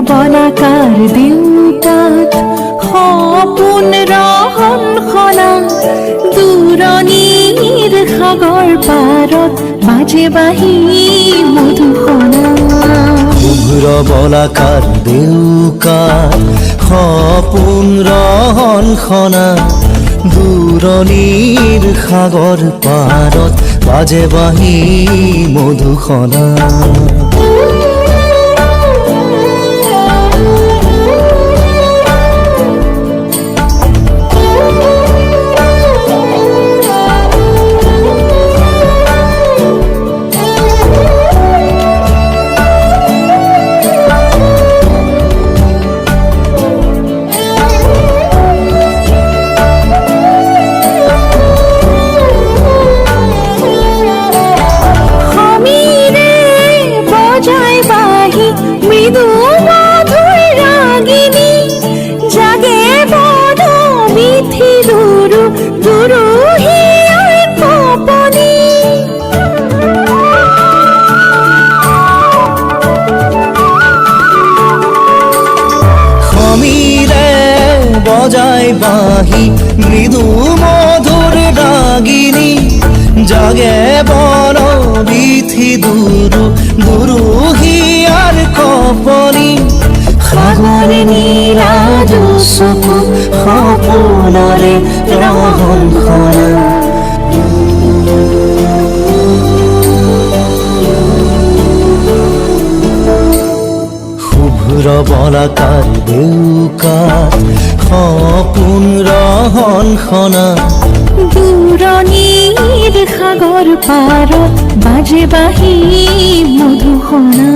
বলাকাৰ দেউতাত সপোন ৰহন খনা দূৰণিৰ সাগৰ পাৰত বাজে বাঁহী মধুসনা শুভ্ৰ বলাকাৰ দেউকাত সপোন ৰহন খনা দূৰণিৰ সাগৰ পাৰত বাজে বাঁহী মধুসনা মৃদু মধুর রাগিনী জাগে বড় মিঠি দুরু দুরু হিয়ার কপনি খমিরে বজায় বাঁহী মৃদু মধুর রাগিনী জাগে বড় বিথি দুরু দুরু হিয়ার কপনি সাগৰ নীলা চকু সপোনৰে ৰহন খনা শুভ্ৰ বলাকাৰ দেউকাত সপোন ৰহন খনা দূৰণিৰ সাগৰ পাৰত বাজে বাঁহী মধুসনা